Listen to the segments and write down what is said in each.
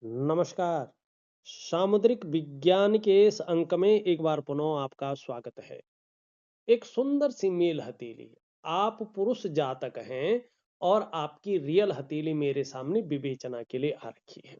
नमस्कार। सामुद्रिक विज्ञान के इस अंक में एक बार पुनः आपका स्वागत है। एक सुंदर सी मेल हथेली। आप पुरुष जातक हैं और आपकी रियल हथेली मेरे सामने विवेचना के लिए आ रखी है।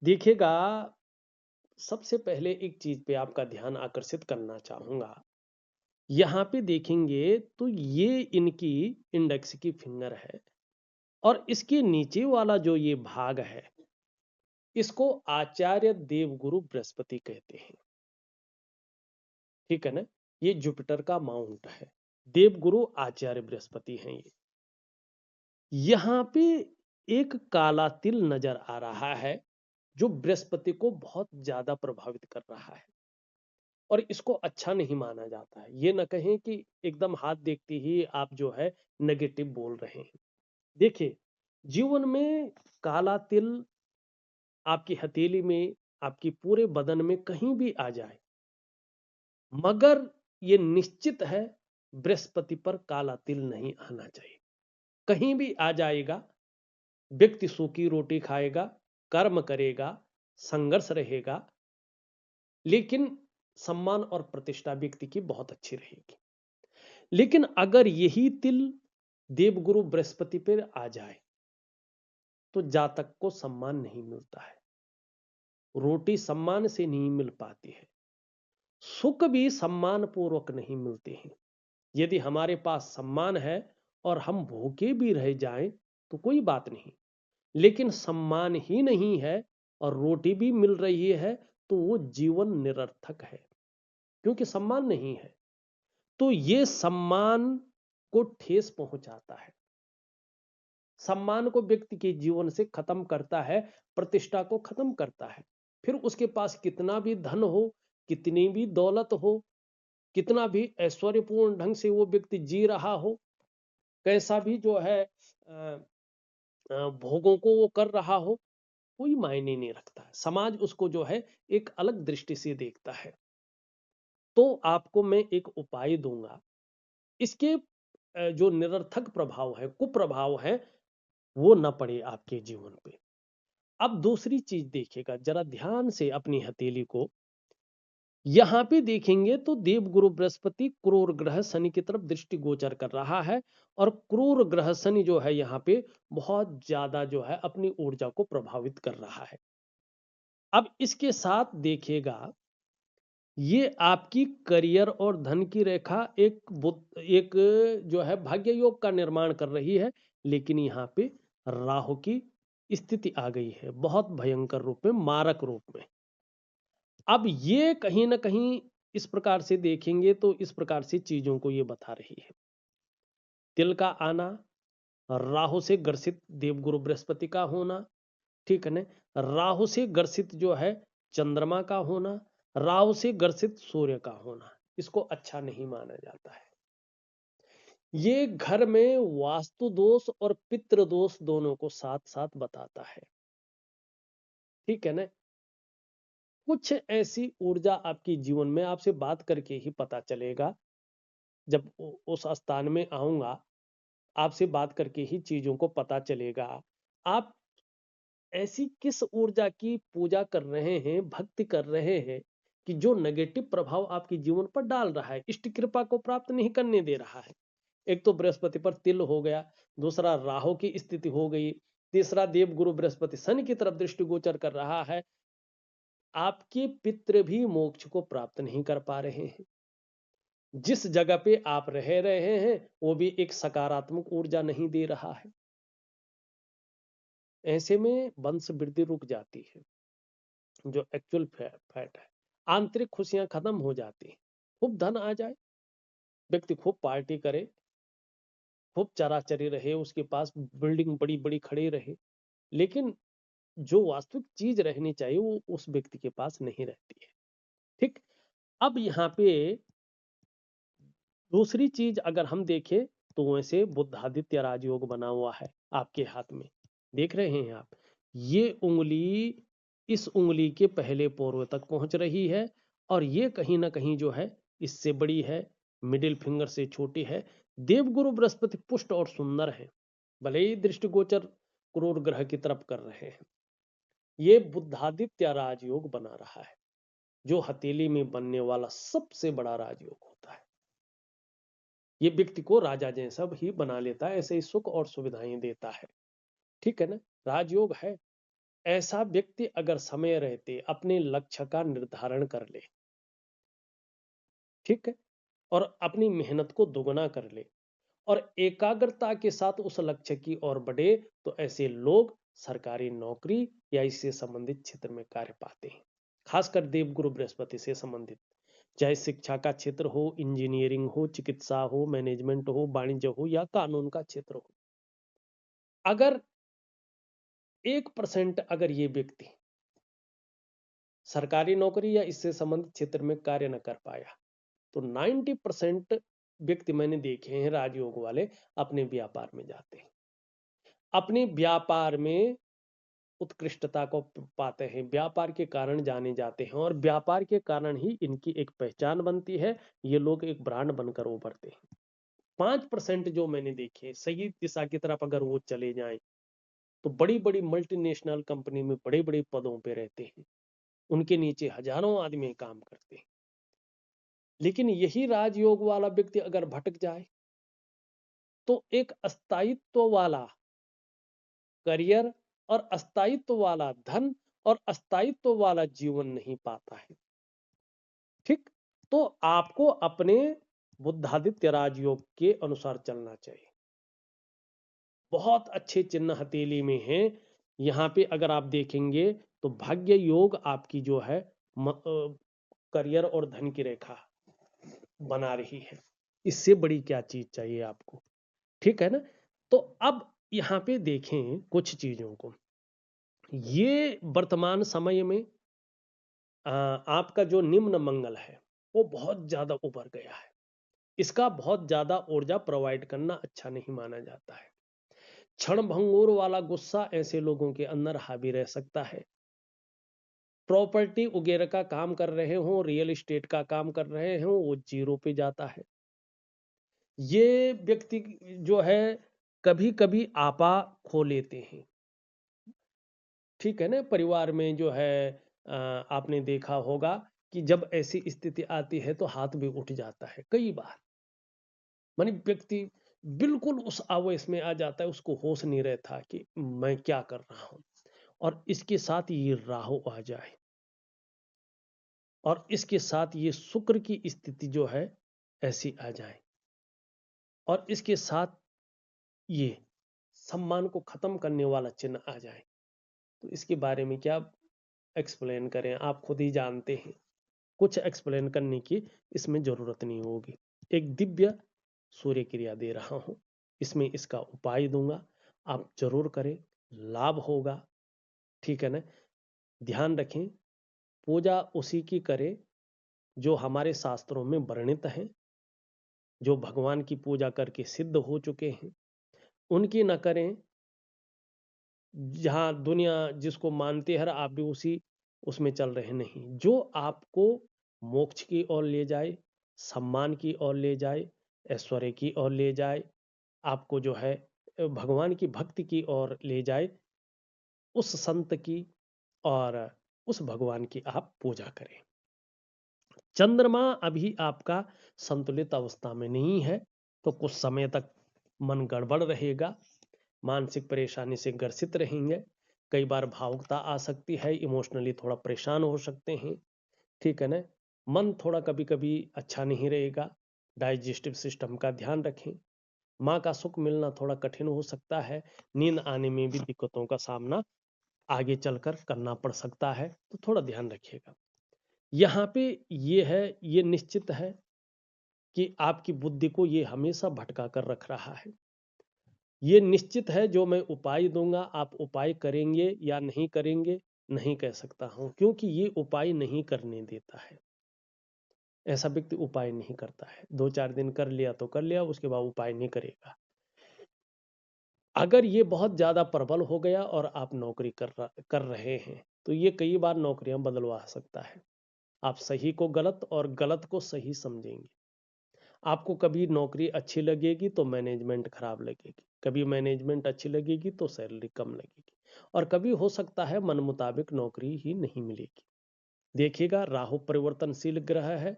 देखिएगा, सबसे पहले एक चीज पे आपका ध्यान आकर्षित करना चाहूंगा। यहाँ पे देखेंगे तो ये इनकी इंडेक्स की फिंगर है और इसके नीचे वाला जो ये भाग है, इसको आचार्य देवगुरु बृहस्पति कहते हैं। ठीक है ना। ये जुपिटर का माउंट है। देवगुरु आचार्य बृहस्पति हैं ये। यहां पे एक काला तिल नजर आ रहा है जो बृहस्पति को बहुत ज्यादा प्रभावित कर रहा है और इसको अच्छा नहीं माना जाता है। ये न कहें कि एकदम हाथ देखते ही आप जो है नेगेटिव बोल रहे हैं। देखिए, जीवन में काला तिल आपकी हथेली में, आपकी पूरे बदन में कहीं भी आ जाए, मगर ये निश्चित है बृहस्पति पर काला तिल नहीं आना चाहिए। कहीं भी आ जाएगा, व्यक्ति सूखी रोटी खाएगा, कर्म करेगा, संघर्ष रहेगा, लेकिन सम्मान और प्रतिष्ठा व्यक्ति की बहुत अच्छी रहेगी। लेकिन अगर यही तिल देवगुरु बृहस्पति पर आ जाए तो जातक को सम्मान नहीं मिलता है, रोटी सम्मान से नहीं मिल पाती है, सुख भी सम्मान पूर्वक नहीं मिलते हैं। यदि हमारे पास सम्मान है और हम भूखे भी रह जाएं तो कोई बात नहीं, लेकिन सम्मान ही नहीं है और रोटी भी मिल रही है तो वो जीवन निरर्थक है, क्योंकि सम्मान नहीं है। तो ये सम्मान को ठेस पहुंचाता है, सम्मान को व्यक्ति के जीवन से खत्म करता है, प्रतिष्ठा को खत्म करता है। फिर उसके पास कितना भी धन हो, कितनी भी दौलत हो, कितना भी ऐश्वर्यपूर्ण ढंग से वो व्यक्ति जी रहा हो, कैसा भी जो है भोगों को वो कर रहा हो, कोई मायने नहीं रखता है। समाज उसको जो है एक अलग दृष्टि से देखता है। तो आपको मैं एक उपाय दूंगा, इसके जो निरर्थक प्रभाव है, कुप्रभाव है, वो ना पड़े आपके जीवन पे। अब दूसरी चीज देखिएगा जरा ध्यान से अपनी हथेली को। यहां पे देखेंगे तो देवगुरु बृहस्पति क्रूर ग्रह शनि की तरफ दृष्टि गोचर कर रहा है और क्रूर ग्रह शनि जो है यहाँ पे बहुत ज्यादा जो है अपनी ऊर्जा को प्रभावित कर रहा है। अब इसके साथ देखिएगा, ये आपकी करियर और धन की रेखा एक जो है भाग्य योग का निर्माण कर रही है, लेकिन यहाँ पे राहु की स्थिति आ गई है बहुत भयंकर रूप में, मारक रूप में। अब ये कहीं ना कहीं इस प्रकार से देखेंगे तो इस प्रकार से चीजों को ये बता रही है। तिल का आना, राहु से ग्रसित देवगुरु बृहस्पति का होना, ठीक है ना, राहु से ग्रसित जो है चंद्रमा का होना, राहु से ग्रसित सूर्य का होना, इसको अच्छा नहीं माना जाता है। ये घर में वास्तु दोष और पितृ दोष दोनों को साथ साथ बताता है। ठीक है ना। कुछ ऐसी ऊर्जा आपकी जीवन में आपसे बात करके ही पता चलेगा। जब उस स्थान में आऊंगा, आपसे बात करके ही चीजों को पता चलेगा। आप ऐसी किस ऊर्जा की पूजा कर रहे हैं, भक्ति कर रहे हैं कि जो नेगेटिव प्रभाव आपके जीवन पर डाल रहा है, इष्ट कृपा को प्राप्त नहीं करने दे रहा है। एक तो बृहस्पति पर तिल हो गया, दूसरा राहु की स्थिति हो गई, तीसरा देव गुरु बृहस्पति शनि की तरफ दृष्टि गोचर कर रहा है। आपके पितृ भी मोक्ष को प्राप्त नहीं कर पा रहे हैं। जिस जगह पे आप रह रहे हैं वो भी एक सकारात्मक ऊर्जा नहीं दे रहा है। ऐसे में वंश वृद्धि रुक जाती है, जो एक्चुअल फैट है। आंतरिक खुशियां खत्म हो जाती हैं। खूब धन आ जाए, व्यक्ति खूब पार्टी करे, खूब चराचरी रहे, उसके पास बिल्डिंग बड़ी बड़ी खड़ी रहे, लेकिन जो वास्तविक चीज रहनी चाहिए वो उस व्यक्ति के पास नहीं रहती है। ठीक। अब यहाँ पे दूसरी चीज अगर हम देखें तो वैसे बुद्धादित्य राजयोग बना हुआ है आपके हाथ में, देख रहे हैं आप। ये उंगली इस उंगली के पहले पोर्व तक पहुंच रही है और ये कहीं ना कहीं जो है इससे बड़ी है, मिडिल फिंगर से छोटी है। देवगुरु बृहस्पति पुष्ट और सुंदर है, भले ही दृष्टिगोचर क्रूर ग्रह की तरफ कर रहे हैं। ये बुद्धादित्य राजयोग बना रहा है, जो हथेली में बनने वाला सबसे बड़ा राजयोग होता है। ये व्यक्ति को राजा जैसा ही बना लेता है, ऐसे ही सुख और सुविधाएं देता है। ठीक है ना, राजयोग है। ऐसा व्यक्ति अगर समय रहते अपने लक्ष्य का निर्धारण कर ले, ठीक है, और अपनी मेहनत को दोगुना कर ले और एकाग्रता के साथ उस लक्ष्य की ओर बढ़े, तो ऐसे लोग सरकारी नौकरी या इससे संबंधित क्षेत्र में कार्य पाते हैं। खासकर देवगुरु बृहस्पति से संबंधित, चाहे शिक्षा का क्षेत्र हो, इंजीनियरिंग हो, चिकित्सा हो, मैनेजमेंट हो, वाणिज्य हो या कानून का क्षेत्र हो। अगर 1% अगर ये व्यक्ति सरकारी नौकरी या इससे संबंधित क्षेत्र में कार्य न कर पाया, तो 90% व्यक्ति मैंने देखे हैं राजयोग वाले अपने व्यापार में जाते हैं, अपने व्यापार में उत्कृष्टता को पाते हैं, व्यापार के कारण जाने जाते हैं और व्यापार के कारण ही इनकी एक पहचान बनती है। ये लोग एक ब्रांड बनकर उभरते हैं। 5% जो मैंने देखे सही दिशा की तरफ अगर वो चले जाएं, तो बड़ी बड़ी मल्टीनेशनल कंपनी में बड़े बड़े पदों पे रहते हैं, उनके नीचे हजारों आदमी काम करते हैं। लेकिन यही राजयोग वाला व्यक्ति अगर भटक जाए, तो एक अस्थायित्व वाला करियर और अस्थायित्व वाला धन और अस्थायित्व वाला जीवन नहीं पाता है। ठीक, तो आपको अपने बुद्धादित्य राजयोग के अनुसार चलना चाहिए। बहुत अच्छे चिन्ह हथेली में हैं। यहां पे अगर आप देखेंगे तो भाग्य योग आपकी जो है करियर और धन की रेखा बना रही है। इससे बड़ी क्या चीज चाहिए आपको? ठीक है ना। तो अब यहाँ पे देखें कुछ चीजों को। ये वर्तमान समय में आपका जो निम्न मंगल है वो बहुत ज्यादा उभर गया है। इसका बहुत ज्यादा ऊर्जा प्रोवाइड करना अच्छा नहीं माना जाता है। क्षण भंगुर वाला गुस्सा ऐसे लोगों के अंदर हावी रह सकता है। प्रॉपर्टी वगैरह का काम कर रहे हो, रियल एस्टेट का काम कर रहे हो, वो जीरो पे जाता है। ये व्यक्ति जो है कभी कभी आपा खो लेते हैं। ठीक है ना, परिवार में जो है आपने देखा होगा कि जब ऐसी स्थिति आती है तो हाथ भी उठ जाता है कई बार। मानी व्यक्ति बिल्कुल उस आवेश में आ जाता है, उसको होश नहीं रहता कि मैं क्या कर रहा हूं, और इसके साथ ये राहु आ जाए और इसके साथ ये शुक्र की स्थिति जो है ऐसी आ जाए और इसके साथ ये सम्मान को खत्म करने वाला चिन्ह आ जाए, तो इसके बारे में क्या एक्सप्लेन करें, आप खुद ही जानते हैं। कुछ एक्सप्लेन करने की इसमें जरूरत नहीं होगी। एक दिव्य सूर्य क्रिया दे रहा हूं, इसमें इसका उपाय दूंगा, आप जरूर करें, लाभ होगा। ठीक है ना। ध्यान रखें, पूजा उसी की करें जो हमारे शास्त्रों में वर्णित है, जो भगवान की पूजा करके सिद्ध हो चुके हैं। उनकी न करें जहां दुनिया जिसको मानती है आप भी उसी उसमें चल रहे नहीं। जो आपको मोक्ष की ओर ले जाए, सम्मान की ओर ले जाए, ऐश्वर्य की ओर ले जाए, आपको जो है भगवान की भक्ति की ओर ले जाए, उस संत की और उस भगवान की आप पूजा करें। चंद्रमा अभी आपका संतुलित अवस्था में नहीं है, तो कुछ समय तक मन गड़बड़ रहेगा, मानसिक परेशानी से ग्रसित रहेंगे, कई बार भावुकता आ सकती है, इमोशनली थोड़ा परेशान हो सकते हैं। ठीक है ना। मन थोड़ा कभी कभी अच्छा नहीं रहेगा, डाइजेस्टिव सिस्टम का ध्यान रखें। माँ का सुख मिलना थोड़ा कठिन हो सकता है, नींद आने में भी दिक्कतों का सामना आगे चलकर करना पड़ सकता है, तो थोड़ा ध्यान रखिएगा। यहाँ पे ये है, ये निश्चित है कि आपकी बुद्धि को ये हमेशा भटका कर रख रहा है। ये निश्चित है जो मैं उपाय दूंगा, आप उपाय करेंगे या नहीं करेंगे नहीं कह सकता हूं, क्योंकि ये उपाय नहीं करने देता है। ऐसा व्यक्ति उपाय नहीं करता है, 2-4 दिन कर लिया तो कर लिया, उसके बाद उपाय नहीं करेगा। अगर ये बहुत ज्यादा प्रबल हो गया और आप नौकरी कर रहे हैं, तो ये कई बार नौकरियां बदलवा सकता है। आप सही को गलत और गलत को सही समझेंगे। आपको कभी नौकरी अच्छी लगेगी तो मैनेजमेंट खराब लगेगी, कभी मैनेजमेंट अच्छी लगेगी तो सैलरी कम लगेगी। और कभी हो सकता है मन मुताबिक नौकरी ही नहीं मिलेगी। देखिएगा, राहु परिवर्तनशील ग्रह है,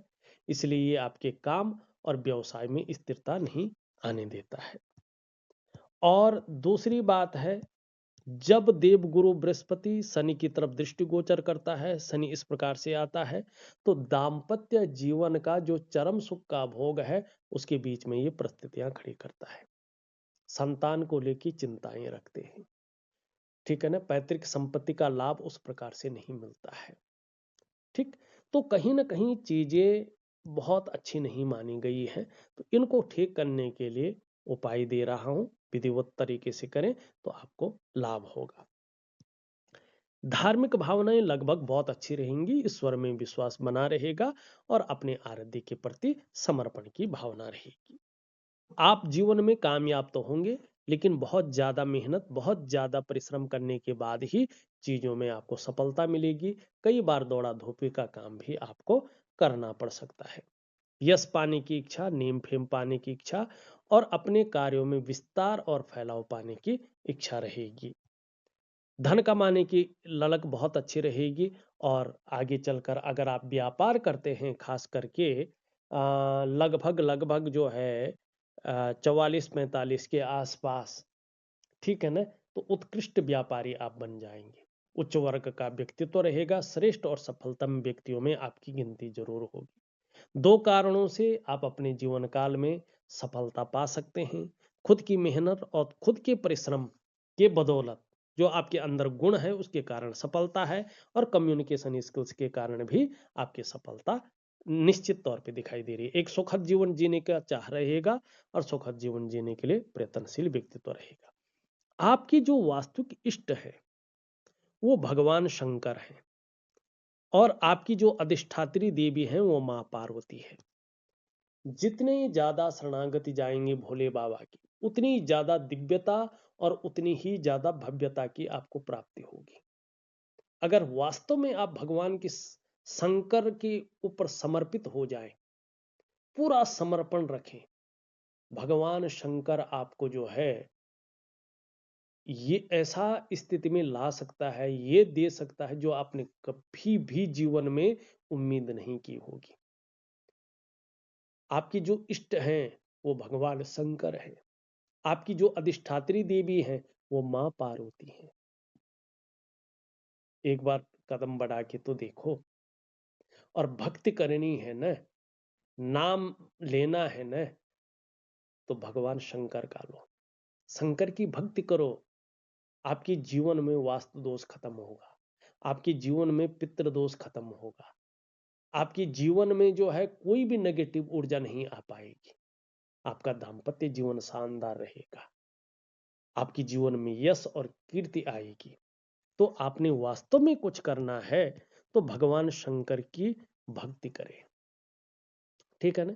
इसलिए ये आपके काम और व्यवसाय में स्थिरता नहीं आने देता है। और दूसरी बात है, जब देवगुरु बृहस्पति शनि की तरफ दृष्टिगोचर करता है, शनि इस प्रकार से आता है, तो दाम्पत्य जीवन का जो चरम सुख का भोग है उसके बीच में ये परिस्थितियां खड़ी करता है। संतान को लेकर चिंताएं रखते हैं, ठीक है ना। पैतृक संपत्ति का लाभ उस प्रकार से नहीं मिलता है, ठीक। तो कहीं ना कहीं चीजें बहुत अच्छी नहीं मानी गई है, तो इनको ठीक करने के लिए उपाय दे रहा हूं, विधिवत तरीके से करें तो आपको लाभ होगा। धार्मिक भावनाएं लगभग बहुत अच्छी रहेंगी, ईश्वर में विश्वास बना रहेगा और अपने आराध्य के प्रति समर्पण की भावना रहेगी। आप जीवन में कामयाब तो होंगे, लेकिन बहुत ज्यादा मेहनत, बहुत ज्यादा परिश्रम करने के बाद ही चीजों में आपको सफलता मिलेगी। कई बार दौड़ा धूपी का काम भी आपको करना पड़ सकता है। यश पाने की इच्छा, नेम फेम पाने की इच्छा और अपने कार्यों में विस्तार और फैलाव पाने की इच्छा रहेगी। धन कमाने की ललक बहुत अच्छी रहेगी और आगे चलकर अगर आप व्यापार करते हैं, खास करके लगभग लगभग जो है 44-45 के आसपास, ठीक है ना, तो उत्कृष्ट व्यापारी आप बन जाएंगे। उच्च वर्ग का व्यक्तित्व रहेगा, श्रेष्ठ और सफलतम व्यक्तियों में आपकी गिनती जरूर होगी। दो कारणों से आप अपने जीवन काल में सफलता पा सकते हैं। खुद की मेहनत और खुद के परिश्रम के बदौलत जो आपके अंदर गुण है उसके कारण सफलता है, और कम्युनिकेशन स्किल्स के कारण भी आपकी सफलता निश्चित तौर पे दिखाई दे रही है। एक सुखद जीवन जीने का चाह रहेगा और सुखद जीवन जीने के लिए प्रयत्नशील व्यक्तित्व रहेगा। आपकी जो वास्तविक इष्ट है वो भगवान शंकर है, और आपकी जो अधिष्ठात्री देवी है वो माँ पार्वती है। जितने ज्यादा शरणागति जाएंगे भोले बाबा की, उतनी ज्यादा दिव्यता और उतनी ही ज्यादा भव्यता की आपको प्राप्ति होगी। अगर वास्तव में आप भगवान की शंकर के ऊपर समर्पित हो जाएं, पूरा समर्पण रखें, भगवान शंकर आपको जो है ये ऐसा स्थिति में ला सकता है, ये दे सकता है जो आपने कभी भी जीवन में उम्मीद नहीं की होगी। आपकी जो इष्ट हैं वो भगवान शंकर है, आपकी जो अधिष्ठात्री देवी है वो मां पार्वती है। एक बार कदम बढ़ा के तो देखो, और भक्ति करनी है ना, नाम लेना है ना, तो भगवान शंकर का लो, शंकर की भक्ति करो। आपके जीवन में वास्तु दोष खत्म होगा, आपके जीवन में पितृ दोष खत्म होगा, आपके जीवन में जो है कोई भी नेगेटिव ऊर्जा नहीं आ पाएगी। आपका दाम्पत्य जीवन शानदार रहेगा, आपके जीवन में यश और कीर्ति आएगी। तो आपने वास्तव में कुछ करना है तो भगवान शंकर की भक्ति करें, ठीक है ना।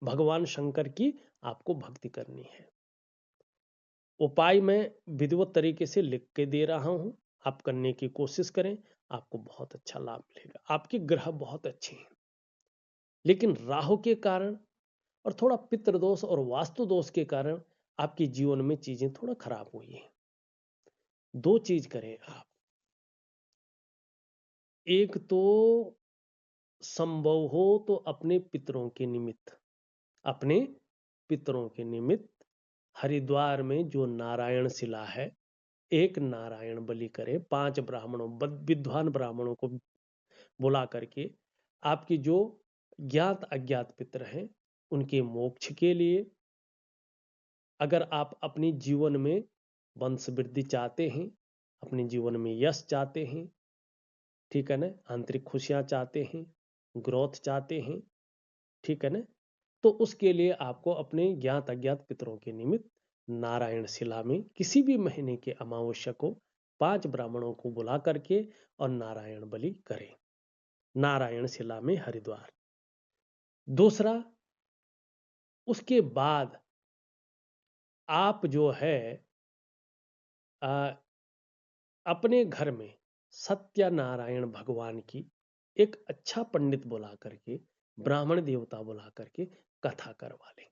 भगवान शंकर की आपको भक्ति करनी है। उपाय मैं विधिवत तरीके से लिख के दे रहा हूं, आप करने की कोशिश करें, आपको बहुत अच्छा लाभ मिलेगा। आपके ग्रह बहुत अच्छे हैं, लेकिन राहु के कारण और थोड़ा पितृदोष और वास्तु दोष के कारण आपके जीवन में चीजें थोड़ा खराब हुई हैं। दो चीज करें आप, एक तो संभव हो तो अपने पितरों के निमित्त, अपने पितरों के निमित्त हरिद्वार में जो नारायण शिला है, एक नारायण बलि करें। 5 ब्राह्मणों, विद्वान ब्राह्मणों को बुला करके आपकी जो ज्ञात अज्ञात पितर हैं उनके मोक्ष के लिए, अगर आप अपने जीवन में वंश वृद्धि चाहते हैं, अपने जीवन में यश चाहते हैं, ठीक है ना, आंतरिक खुशियां चाहते हैं, ग्रोथ चाहते हैं, ठीक है ना, तो उसके लिए आपको अपने ज्ञात अज्ञात पितरों के निमित्त नारायण शिला में किसी भी महीने के अमावस्या को 5 ब्राह्मणों को बुला करके और नारायण बलि करें, नारायण शिला में हरिद्वार। दूसरा, उसके बाद आप जो है अपने घर में सत्यनारायण भगवान की एक अच्छा पंडित बुला करके, ब्राह्मण देवता बुला करके कथा करवा लें।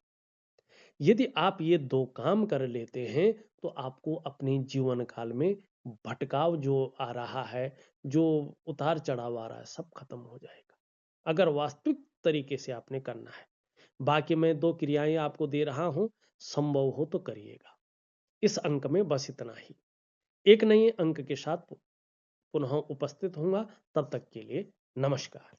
यदि आप ये दो काम कर लेते हैं तो आपको अपने जीवन काल में भटकाव जो आ रहा है, जो उतार चढ़ाव आ रहा है, सब खत्म हो जाएगा अगर वास्तविक तरीके से आपने करना है। बाकी मैं 2 क्रियाएं आपको दे रहा हूं, संभव हो तो करिएगा। इस अंक में बस इतना ही। एक नए अंक के साथ पुनः उपस्थित होऊंगा। तब तक के लिए नमस्कार।